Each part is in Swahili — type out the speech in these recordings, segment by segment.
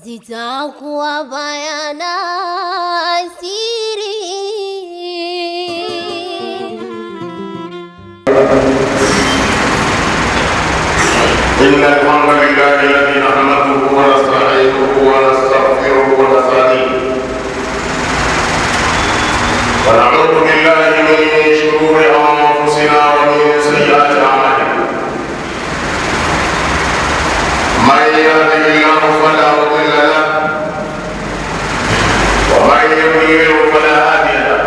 zitakuwa bayana siri. إن الحمد لله الذي نحمده ونستعينه ونستغفره ونستهديه ونعوذ بالله من شرور أنفسنا ومن سيئات أعمالنا من يهده الله فلا مضل له ومن يضلل فلا هادي له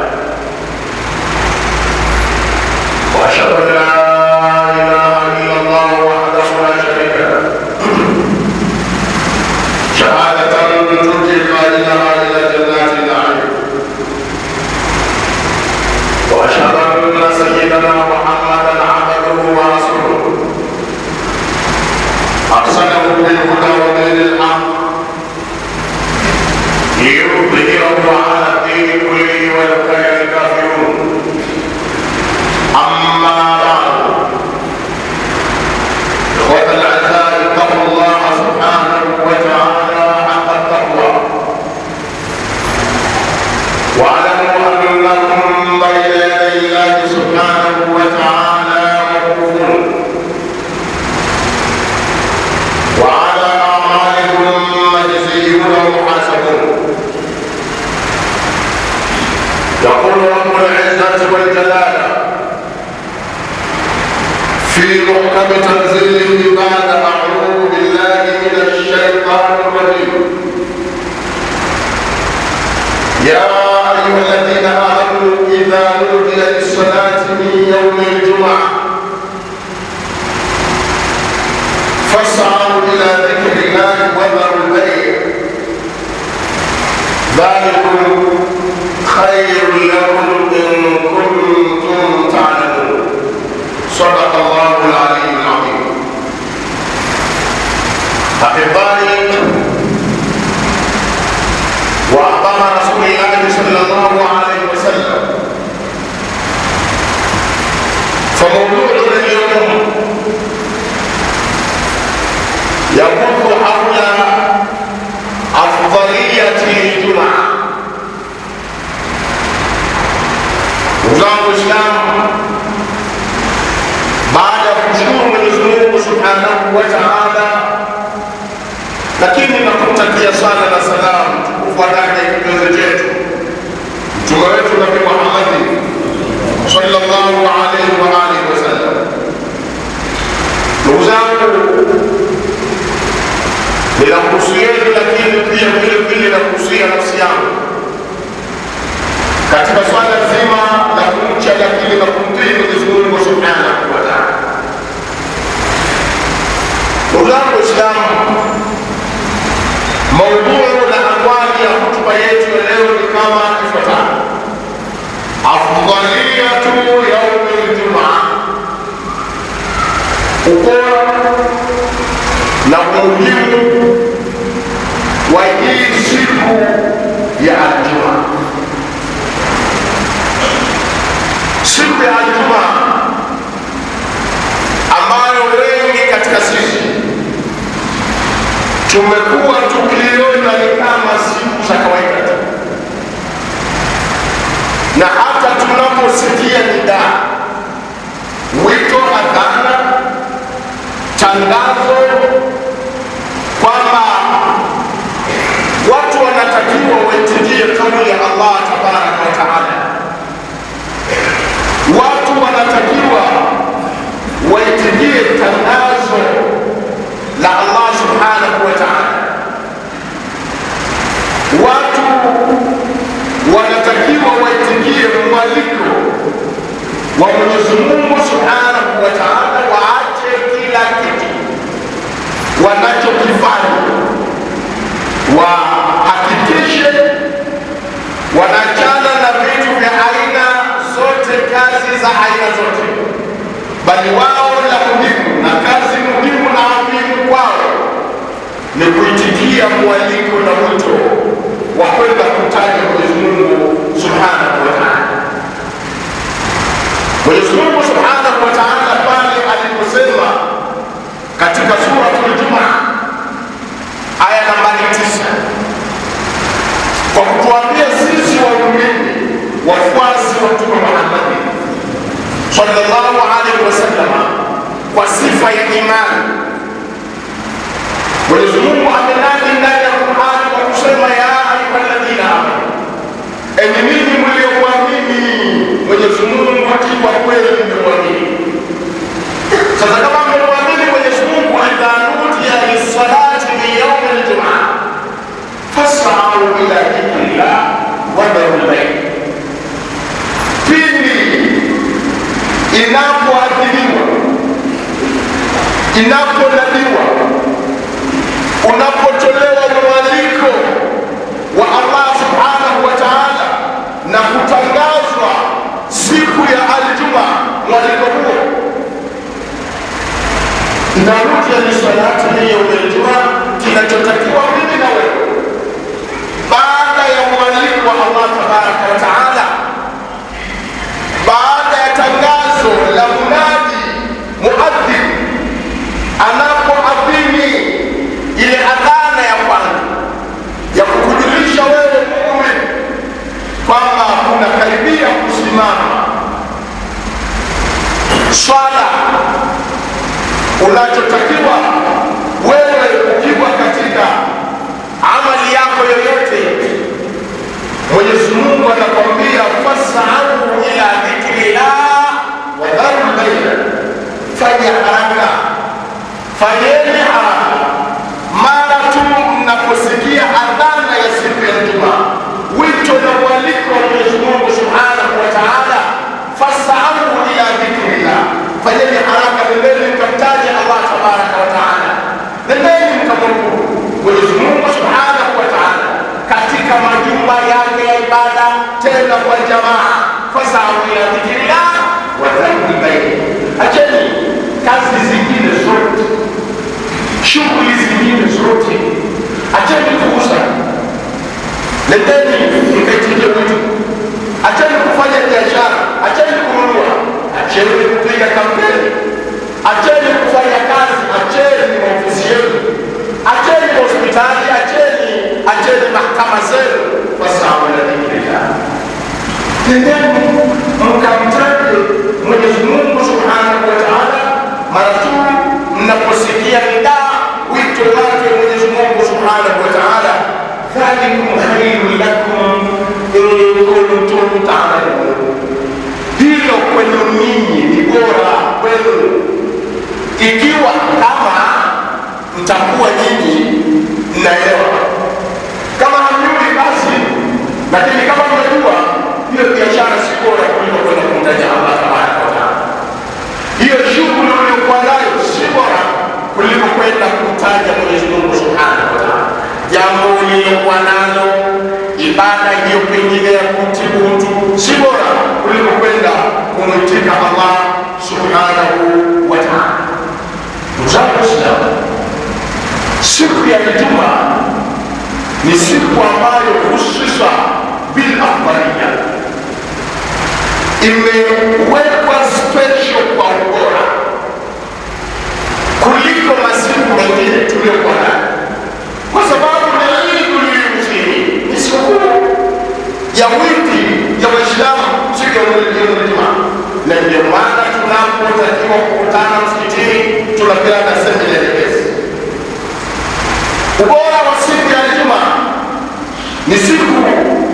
وأشهد أن لا إله إلا الله وحده لا شريك له شهادة ترجي قائلها إلى جنات النعيم وأشهد أن سيدنا محمدا عبده ورسوله أرسله بالهدى ودين الحق ليظهره على الدين كله ولو كره الكافرون. أما بعد، إخوة الأعزاء، اتقوا الله سبحانه وتعالى حق التقوى واعلموا أنكم بين يدي الله سبحانه وتعالى موقوفون وعلى أعمالكم مجزيون ومحاسبون. يقول رب العزة والجلال في محكم تنزيله بعد أعوذ بالله من الشيطان الرجيم: يا أيها الذين آمنوا إذا نودي للصلاة من يوم الجمعة فاسعوا إلى ذكر الله وذروا البيع ذلكم خير لكم إن كنتم تعلمون. صدق الله العلي العظيم. أحبائي وأخبار رسول الله صلى الله عليه وسلم، فموضوعنا اليوم يقف حول أفضلية الجمعة. وزارة الإسلام baada ya kumshukuru Mwenyezi Mungu Subhanahu wa Ta'ala, lakini nakumtakia sala na salamu kufuatana na kipenzi chetu mtume wetu Nabii Muhammad sallallahu alaihi wa alihi wasallam. Ndugu zangu, ninakuhusieni, lakini pia vile nakuhusia nafsi yangu katika swala zima la kumcha, lakini na kumtii Mwenyezi Mungu Subhanahu wa Ta'ala. Ndugu zangu Waislamu, maudhui na anwani ya hotuba yetu ya leo ni kama ifuatavyo: afdhaliyatu yaumil jumaa, ubora na umuhimu wa hii siku ya Ijumaa. Siku ya Ijumaa ambayo wengi katika sisi tumekuwa tukiona ni kama siku za kawaida tu, na hata tunaposikia nidaa, wito, adhana, tangazo kwamba watu wanatakiwa waitikie kauli ya Allah tabaraka wa taala, watu wanatakiwa waitikie tangazo la Allah subhanahu wa ta'ala, watu wanatakiwa waitikie mwaliko wa Mwenyezi Mungu subhanahu wa ta'ala, waache kila kitu wanachokifanya, wahakikishe wanachana na vitu vya aina zote, kazi za aina zote, bali wao la muhimu na kazi muhimu na muhimu kwao ni kuitikia mwaliko na wito wa kwenda kutaja Mwenyezi Mungu Subhanahu wa Ta'ala. Mwenyezi Mungu Subhanahu wa Ta'ala pale aliposema katika suratul Jumaa aya nambari 9, kwa sifa ya imani. Mwenyezi Mungu amenadi ndani ya Qur'an kwa kusema ya ayyuhalladhina amanu, enyi ninyi mlioamini Mwenyezi Mungu, hakika kweli mmemwamini. Sasa kama mmemwamini Mwenyezi Mungu, idha nudiya lis-salati min yawmi al-jum'ah fas'au ila dhikrillah wa dharul bay'. Pindi inapoadhiniwa, inaponadiwa, unapotolewa mwaliko wa Allah subhanahu wa ta'ala na kutangazwa siku ya Aljuma, mwaliko huo inarudia ni salati ni ya Aljuma. Kinachotakiwa mimi na wewe baada ya mwaliko wa Allah tabaraka wa ta'ala, baada ya tangazo la munadi muadhdhin anapoadhini ile adhana ya kwanza ya kukujulisha wewe muumini kwamba unakaribia kusimama swala, unachotakiwa wewe ukiwa katika amali yako yoyote, Mwenyezi Mungu anakwambia fas'au ila dhikrillah wa dharul bay', fanya haraka, fanyeni haraka mara tu mnaposikia adhana ya siku ya Ijumaa, wito na mwaliko wa Mwenyezi Mungu subhanahu wa ta'ala, fas'au ila dhikrillah, fanyeni haraka, nendeni mkamtaje Allah tabaraka wa ta'ala, nendeni mkamwabudu Mwenyezi Mungu subhanahu wa ta'ala katika majumba yake ya ibada, tena kwa jamaa. Fas'au ila dhikrillah wa dharul bay', acheni kazi zingine zote, shughuli zingine zote, acheni kuuza, nendeni mkaitikie wito, acheni kufanya biashara, acheni kununua, acheni kupiga kampeni, acheni kufanya kazi, acheni maofisi yenu, acheni hospitali, acheni mahakama zenu. Fas'au ila dhikrillah, nendeni mkamtaje Mwenyezi Mungu subhanahu wa ta'ala mara tu mnaposikia nidaa, wito wake Mwenyezi Mungu subhanahu wa ta'ala, dhalikum khairun lakum in kuntum ta'lamun, hilo kwenu ninyi ni bora kwenu ikiwa kama mtakuwa nyinyi mnaelewa. Kama hamjui basi, lakini kama mnajua, hiyo biashara si bora kuliko kwenda kumtaja Allah tabaraka wa ta'ala. Hiyo shughuli uliyokuwa nayo si bora kuliko kwenda kumtaja Mwenyezi Mungu subhanahu wa ta'ala. Jambo ulilokuwa nalo, ibada hiyo pengine ya kumtibu mtu, si bora kuliko kwenda kumwitika Allah subhanahu wa ta'ala. Ndugu zangu Waislamu, siku ya Ijumaa ni siku ambayo hususa bil afdaliya, imewekwa special kwa ubora kuliko masiku mengine tuliyokuwa nayo, kwa sababu ni Eidul Muslimin, ni sikukuu ya wiki ya Waislamu, siku ya Ijumaa. Na ndio maana tunapotakiwa kukutana msikitini tunapeana semina nyepesi. Ubora wa siku ya Ijumaa ni siku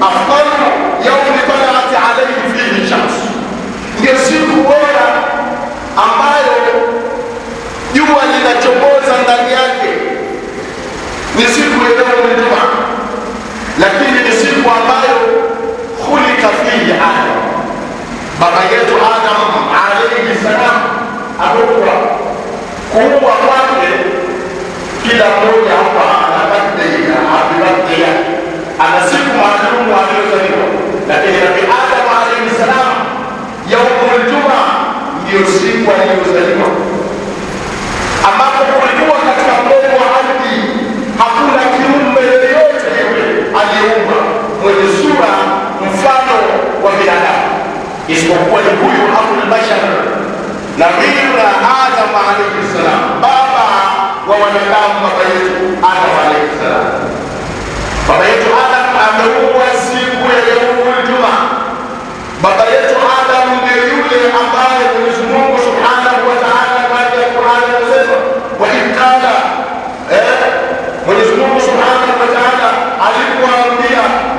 afdalu yaumi talat alayhi fihi shams, ndio siku bora ambayo jua linachomoza ndani yake, ni siku ya Ijumaa. Lakini ni siku ambayo khulika fihi Adam, baba yetu Adam alayhi salam, kuumbwa kwake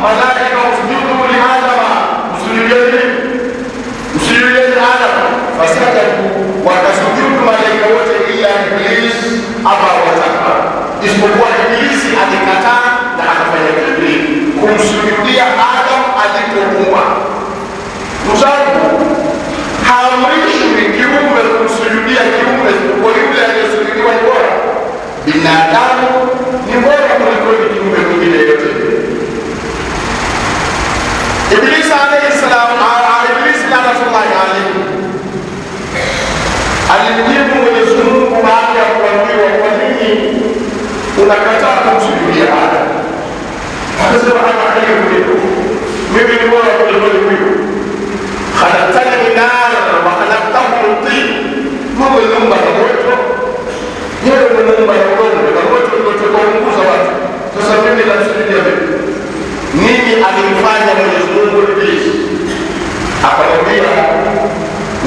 malaika usjudu li Adama, msujudieni Adam. Fasajadu, wakasujudu malaika wote ila Iblis aba watakbar, isipokuwa Iblisi alikataa na akafanya kiburi kumsujudia Adam alipoumbwa. Mzangu, haamrishwi kiumbe kumsujudia kiumbe kwa yule aliyesujudiwa ni bora. Binadamu ni bora kuliko kiumbe mwingine yote. Iblis alayhi salam, Iblis laanatullahi alayhi, alimjibu Mwenyezi Mungu baada ya kuambiwa kwa nini unakataa kumsujudia Adam. Akasema ana khairu minhu, mimi ni bora kuliko huyo. Khalaqtani min nar wa khalaqtahu min tin, Mungu aliumba na moto, yeye aliumba na udongo, na moto uliotoka watu. Sasa mimi namsujudia vipi? Nini alimfanya Mwenyezi Mungu Iblis? Akamwambia,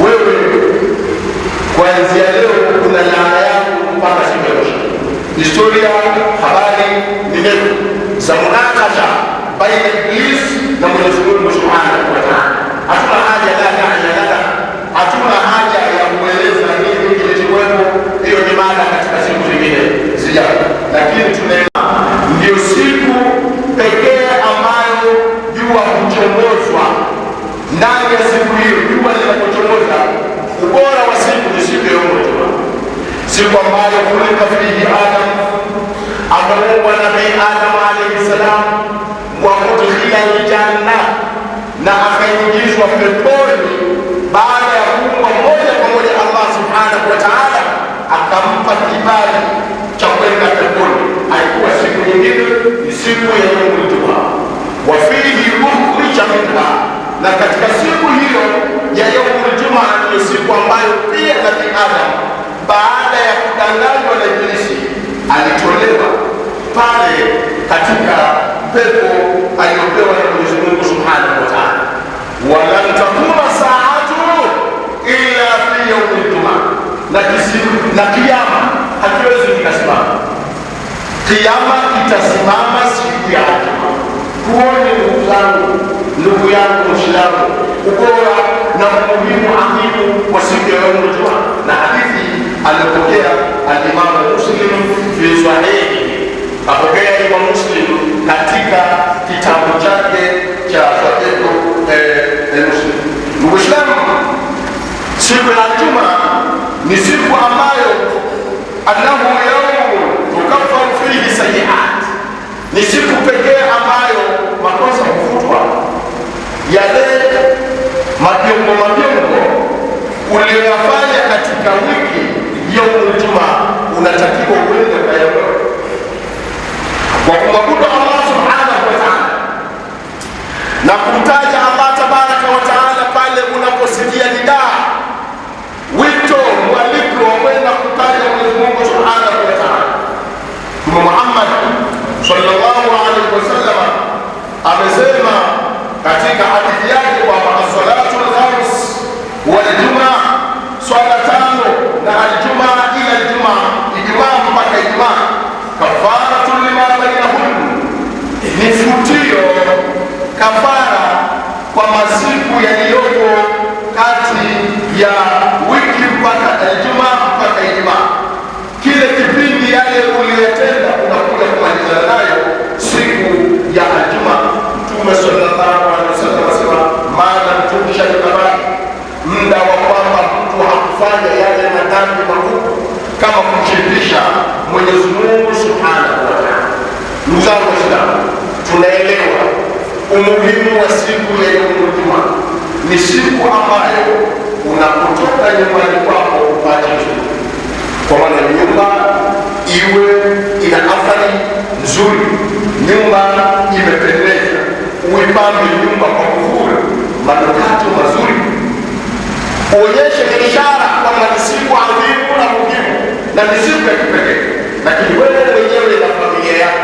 wewe kuanzia leo kuna laana yangu mpaka siku ya mwisho. Historia, habari ni ndefu za munakasha baina Iblis na Mwenyezi Mungu Subhanahu wa Ta'ala. Hatuna haja hatuna haja ya kueleza nini kilichokuwepo. Hiyo ni mada katika siku zingine zijazo, lakini tunaelewa ndio siku pekee ambayo jua huchomozwa. Ndani ya siku hiyo jua linapochomoza, ubora wa siku ni siku ya Ijumaa, siku ambayo kulika fihi Adam, ameumbwa Nabii Adam alayhi salam, wa kudkhila aljanna, na akaingizwa peponi baada ya kuumbwa moja kwa moja. Allah subhanahu wa ta'ala akampa kibali cha kwenda peponi. Haikuwa siku nyingine, ni siku ya Ijumaa. Wa fihi ukhrija minha, na katika siku hiyo ya Ijumaa ni siku ambayo pia Nabii Adam baada ya kudanganywa na Iblisi alitolewa pale katika pepo aliyopewa na Mwenyezi Mungu Subhanahu wa Ta'ala. Walan takuma saatu illa fi yawmi al-jumaa, na kiyama hakiwezi kikasimama. Kiyama kitasimama siku ya Ijumaa. Kuone ndugu yangu Muislamu, ubora na umuhimu adhimu wa siku ya Ijumaa, na hadithi aliyopokea al-Imam Muslim fi sahihi, apokea Imam Muslim katika kitabu chake cha Sahih Muslim. Muislamu, siku ya Ijumaa ni siku ambayo annahu yawmun tukaffaru fihi sayi'at, ni siku pekee ambayo makosa hufutwa. Yale mapiongo uliyoyafanya katika wiki ya Ijumaa unatakiwa uende ukayaondoe kwa kumwabudu Allah subhanahu wa ta'ala na kumtaja Allah tabaraka wa ta'ala pale unaposikia nidaa, wito, mwaliko wa kwenda kumtaja Mwenyezi Mungu subhanahu wa ta'ala. Mtume Muhammad sallallahu alaihi wasallam amesema katika hadithi yake kwamba as-salatu al-khams wal jumaa, swala tano na al-jumaa ila al-jumaa, Ijumaa mpaka Ijumaa, kafaratu lima bainahun, ni futio, kafara kwa masiku yaliyopo kati ya wiki mpaka Ijumaa mpaka Ijumaa. Kile kipindi yale uliyotenda unakuja kumalizana nayo siku ya Ijumaa. Mtume sallallahu alaihi wasallam asema, maana mtumisha kabari, muda wa kwamba mtu hakufanya yale madhambi makubwa kama kumshirikisha Mwenyezi Mungu Subhanahu wa Ta'ala. Ndugu zangu Waislamu, tunaelewa umuhimu wa siku ya Ijumaa. Ni siku ambayo unapotoka nyumbani kwako upate nzuri, kwa maana nyumba iwe ina athari nzuri, nyumba imependeza, uipambe nyumba kwa kuvura manukato mazuri, uonyeshe ishara kwamba ni siku adhimu na muhimu na ni siku ya kipekee. Lakini wewe mwenyewe na familia yako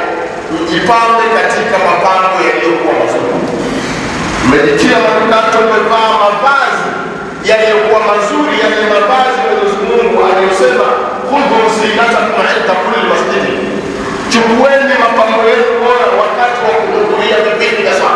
ujipambe katika mapambo yaliyokuwa mazuri. Umejitia manukato, umevaa mavazi yaliyokuwa mazuri, yale mavazi Mwenyezi Mungu aliyosema, khudhu zinatakum inda kulli masjid, chukueni mapambo yenu bora wakati wa kuhudhuria vipindi vya swala.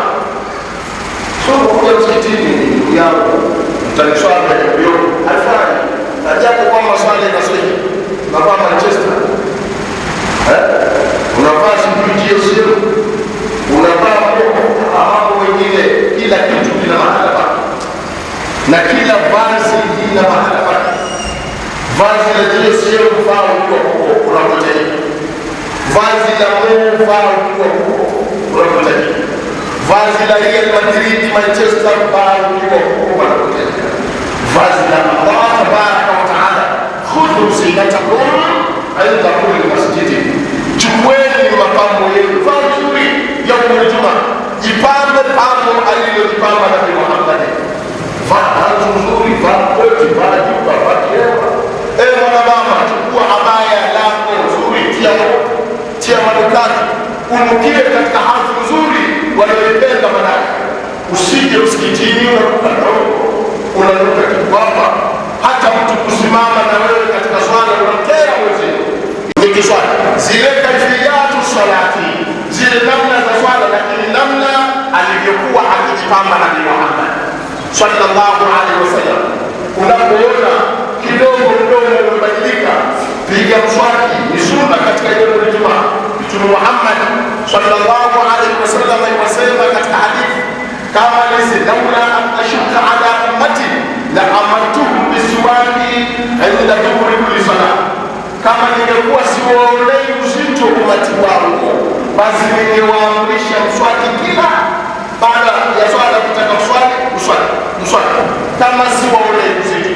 unapotajika. Vazi la Real Madrid, Manchester bado ukiwa huko wanapotajika. Vazi la Allah tabaraka wa taala, khudhu zinatakum inda kulli masjidi, chukueni mapambo yenu, vaa vizuri yaumul Ijumaa, jipambe pambo alilojipamba Nabii Muhammad. Vaa kanzu nzuri, vaa koti, vaa juba, vaa kilemba. Mwanamama, chukua abaya lako nzuri, tia manukato, unukie katika harufu nzuri wanayoipenda malaika. Usije msikitini unanuka kikwapa, hata mtu kusimama na wewe katika swala unamkera mwenzio. Nikiswali zile kaifiyatu salati, zile namna za swala, lakini namna alivyokuwa akijipamba Nabii Muhammad sallallahu alaihi wasallam. Unapoona kidogo mdomo umebadilika, piga mswaki, ni sunna katika jambo la Ijumaa. Mtume Muhammad sallallahu alaihi wasallam alisema katika hadithi, kama lisi laula an ashqa ala ummati la amartuhum bisiwaki inda duburi kulli salat, kama ningekuwa siwaonei uzito umati wangu, basi ningewaamrisha mswaki kila baada ya swala, kutaka mswaki kama siwaonei uzito.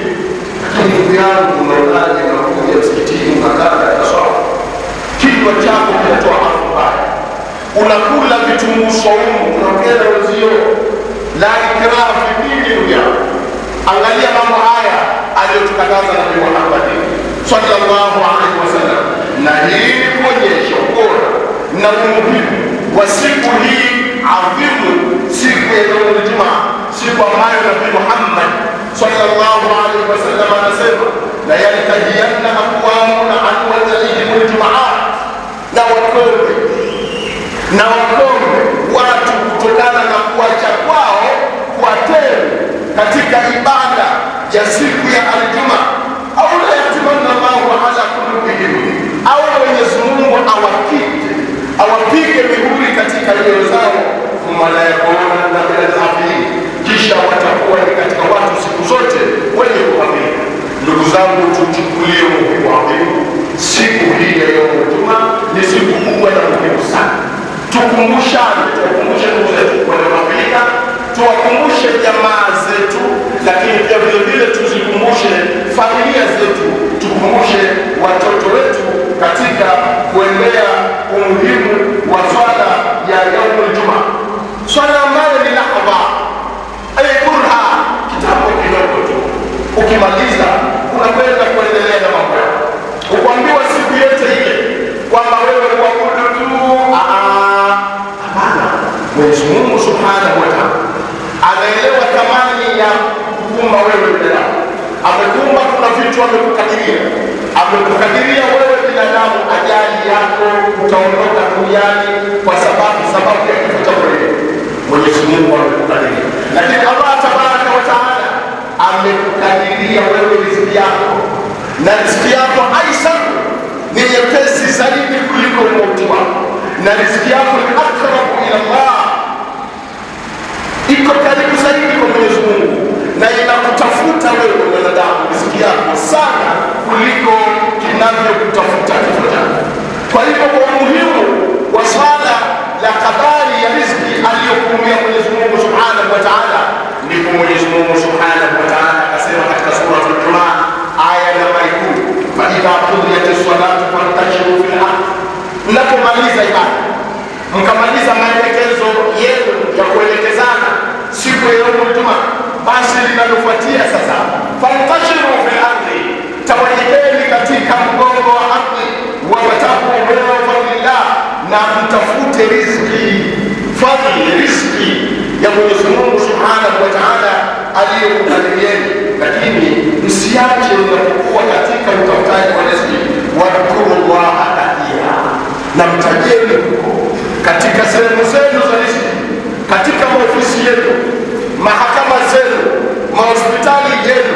Lakini ndugu yangu, unaonaje unakuja msikitini unakaa katika swala, kinywa chako kinatoa harufu mbaya, unakula vitunguu saumu, unakera wenzio. La ikraha fi dini. Ndugu yangu, angalia mambo haya aliyotukataza Nabii Muhammad sallallahu alaihi wasallam, na hii ni kuonyesha ubora na umuhimu wa siku hii adhimu, siku ya yaumul Ijumaa, siku ambayo Nabii Muhammad sallallahu alaihi wasallam anasema, la yaltajiyanna aqwamuna an wad'ihimul Ijumaa, na wakome watu kutokana na kuacha kwao kwa tele katika ibada ya siku ya Ijumaa. Au la yatimanna Allahu ala qulubihim, au Mwenyezi Mungu awapige mihuri katika nyoyo zao, thumma la yakuna min al-ghafilin, kisha watakuwa ni katika watu siku zote wenye kughafilika. Ndugu zangu, tuchukulie umuhimu wa siku hii ya yaumul Ijumaa. Ni siku kubwa na muhimu sana. Tukumbushe ndugu zetu walioghafilika, tuwakumbushe jamaa zetu, lakini pia vile vile tuzikumbushe familia zetu, tukumbushe watoto wetu katika kuendea umuhimu wa swala ya yaumul Ijumaa, swala ambayo ni lahadha burha, kitambo kidogo tu, ukimaliza unakwenda kuendelea na mambo yako. Ukwambiwa siku yote ile kwamba wewe uabudu tu. Hapana, Mwenyezi Mungu subhanahu wa ta'ala anaelewa thamani ya kukumba wewe binadamu. Amekuumba, kuna vitu amekukadiria wewe binadamu. Ajali yako, utaondoka duniani kwa sababu ya kifo cha wewe. Mwenyezi Mungu amekukadiria, lakini Allah tabaraka wa taala amekukadiria wewe riziki yako, na riziki yako aisan, ni nyepesi zaidi kuliko mauti wako, na riziki yako ni akrabu ila Allah, iko karibu zaidi kwa Mwenyezi Mungu, na inakutafuta wewe mwanadamu riziki yako sana kuliko kinavyokutafuta kifo chako. Kwa hivyo, kwa umuhimu wa swala la kadari ya riziki aliyokuumia Mwenyezi Mungu subhanahu wa ta'ala, ndipo Mwenyezi Mungu subhanahu wa ta'ala akasema katika sura al-Jumaa aya namba 10, fa idha qudiyatis salatu fantashiru fil ardh, mnapomaliza ibada, mkamaliza maelekezo yenu ya kuelekezana siku ya yaumul Ijumaa, basi linalofuatia sasa, fantashiru fil ardh, tawanyikeni katika mgongo wa ardhi, wabtagu min fadlillah, na mtafute riziki, riziki ya Mwenyezi Mungu subhanahu wa ta'ala aliyokukadirieni. Lakini msiache mnapokuwa katika utafutaji wa riziki, wadhkurullaha kathira, na mtajeni huko katika sehemu zenu za riziki, katika maofisi yenu, mahakama zenu, mahospitali yenu,